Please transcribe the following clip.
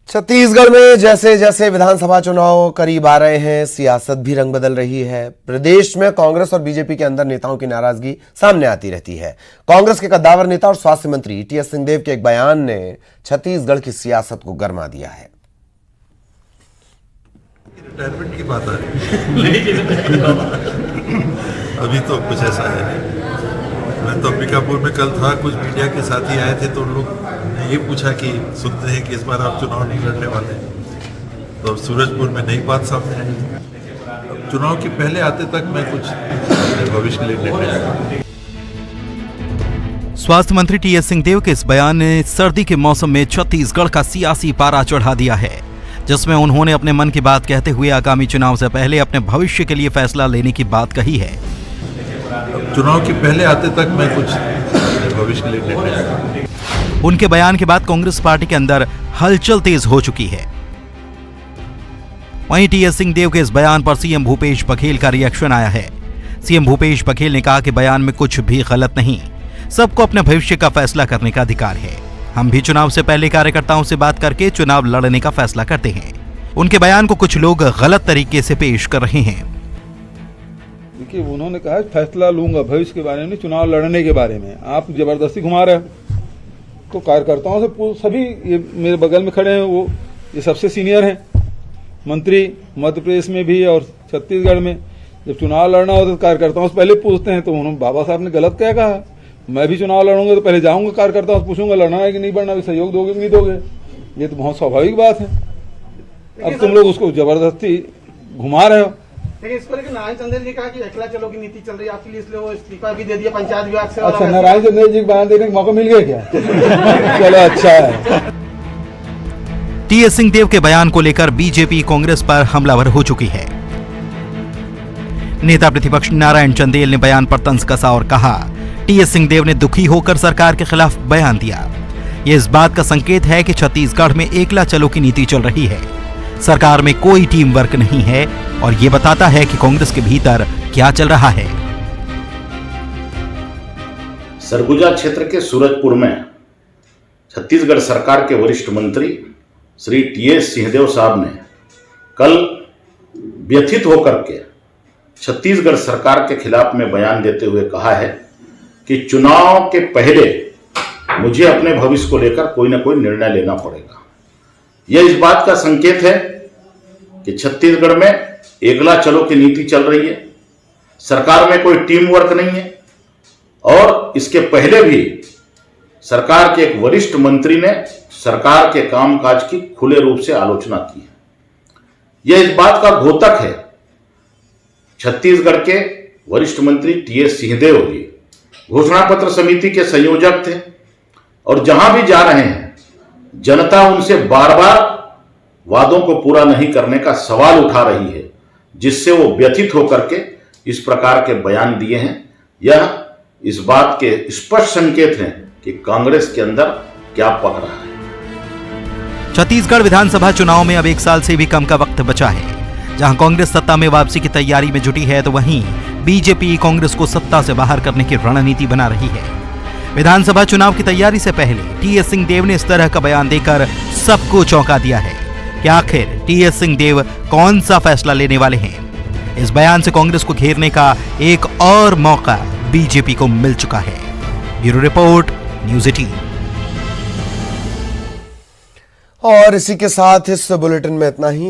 छत्तीसगढ़ में जैसे जैसे विधानसभा चुनाव करीब आ रहे हैं, सियासत भी रंग बदल रही है। प्रदेश में कांग्रेस और बीजेपी के अंदर नेताओं की नाराजगी सामने आती रहती है। कांग्रेस के कद्दावर नेता और स्वास्थ्य मंत्री टीएस सिंहदेव के एक बयान ने छत्तीसगढ़ की सियासत को गरमा दिया है। रिटायरमेंट की बात है अभी तो कुछ ऐसा है। मैं तो अंबिकापुर में कल था, कुछ मीडिया के साथी आए थे तो उन लोग ने ये पूछा कि सुनते हैं कि इस बार आप चुनाव नहीं लड़ने वाले, तो सूरजपुर में नई बात सामने आई। चुनाव के पहले आते तक मैं कुछ भविष्य के लिए निर्णय आया। स्वास्थ्य मंत्री टीएस सिंहदेव के इस बयान ने सर्दी के मौसम में छत्तीसगढ़ का सियासी पारा चढ़ा दिया है, जिसमें उन्होंने अपने मन की बात कहते हुए आगामी चुनाव से पहले अपने भविष्य के लिए फैसला लेने की बात कही है। चुनाव के पहले आते तक मैं कुछ भविष्य के लिए निर्णय आया। उनके बयान के बाद कांग्रेस पार्टी के अंदर हलचल तेज हो चुकी है। वहीं टीएस सिंहदेव के इस बयान पर सीएम भूपेश बघेल का रिएक्शन आया है। सीएम भूपेश बघेल ने कहा कि बयान में कुछ भी गलत नहीं, सबको अपने भविष्य का फैसला करने का अधिकार है। हम भी चुनाव से पहले कार्यकर्ताओं से बात करके चुनाव लड़ने का फैसला करते हैं। उनके बयान को कुछ लोग गलत तरीके से पेश कर रहे हैं। देखिए, उन्होंने कहा फैसला लूंगा भविष्य के बारे में, चुनाव लड़ने के बारे में। आप जबरदस्ती घुमा रहे हो। तो कार्यकर्ताओं से सभी, ये मेरे बगल में खड़े हैं, वो ये सबसे सीनियर हैं मंत्री, मध्य प्रदेश में भी और छत्तीसगढ़ में। जब चुनाव लड़ना होता है तो कार्यकर्ताओं से पहले पूछते हैं। तो उन्होंने, बाबा साहब ने गलत क्या कहा? मैं भी चुनाव लड़ूंगा तो पहले जाऊंगा कार्यकर्ताओं से पूछूंगा लड़ना है कि नहीं बढ़ना, भी सहयोग दोगे कि नहीं दोगे। ये तो बहुत स्वाभाविक बात है। अब तुम लोग उसको जबरदस्ती घुमा रहे हो। लेकिन इसको लेकर नारायण चंदेल जी कहा कि अकेला चलो की नीति चल रही है आपके लिए, इसलिए वो इस्तीफा भी दे दिया पंचायत विभाग से। अच्छा, नारायण चंदेल जी को बयान देने का मौका मिल गया क्या? चलो, अच्छा है। टीएस सिंहदेव के बयान को लेकर बीजेपी कांग्रेस पर हमलावर हो चुकी है। नेता प्रतिपक्ष नारायण चंदेल ने बयान पर तंज कसा और कहा, टीएस सिंहदेव ने दुखी होकर सरकार के खिलाफ बयान दिया। यह इस बात का संकेत है कि छत्तीसगढ़ में एकला चलो की नीति चल रही है। सरकार में कोई टीम वर्क नहीं है और ये बताता है कि कांग्रेस के भीतर क्या चल रहा है। सरगुजा क्षेत्र के सूरजपुर में छत्तीसगढ़ सरकार के वरिष्ठ मंत्री श्री टीएस सिंहदेव साहब ने कल व्यथित होकर के छत्तीसगढ़ सरकार के खिलाफ में बयान देते हुए कहा है कि चुनाव के पहले मुझे अपने भविष्य को लेकर कोई ना कोई निर्णय लेना पड़ेगा। यह इस बात का संकेत है कि छत्तीसगढ़ में एकला चलो की नीति चल रही है, सरकार में कोई टीम वर्क नहीं है। और इसके पहले भी सरकार के एक वरिष्ठ मंत्री ने सरकार के कामकाज की खुले रूप से आलोचना की है। यह इस बात का द्योतक है। छत्तीसगढ़ के वरिष्ठ मंत्री टीएस सिंहदेव जी घोषणा पत्र समिति के संयोजक थे और जहां भी जा रहे हैं जनता उनसे बार बार वादों को पूरा नहीं करने का सवाल उठा रही है, जिससे वो व्यथित होकर के इस प्रकार के बयान दिए हैं। यह इस बात के स्पष्ट संकेत हैं कि कांग्रेस के अंदर क्या पक रहा है। छत्तीसगढ़ विधानसभा चुनाव में अब 1 साल से भी कम का वक्त बचा है। जहां कांग्रेस सत्ता में वापसी की तैयारी में जुटी है, तो वहीं बीजेपी कांग्रेस को सत्ता से बाहर करने की रणनीति बना रही है। विधानसभा चुनाव की तैयारी से पहले टीएस सिंहदेव ने इस तरह का बयान देकर सबको चौंका दिया है कि आखिर टीएस सिंहदेव कौन सा फैसला लेने वाले हैं। इस बयान से कांग्रेस को घेरने का एक और मौका बीजेपी को मिल चुका है। Bureau report, news 18। और इसी के साथ इस बुलेटिन में इतना ही।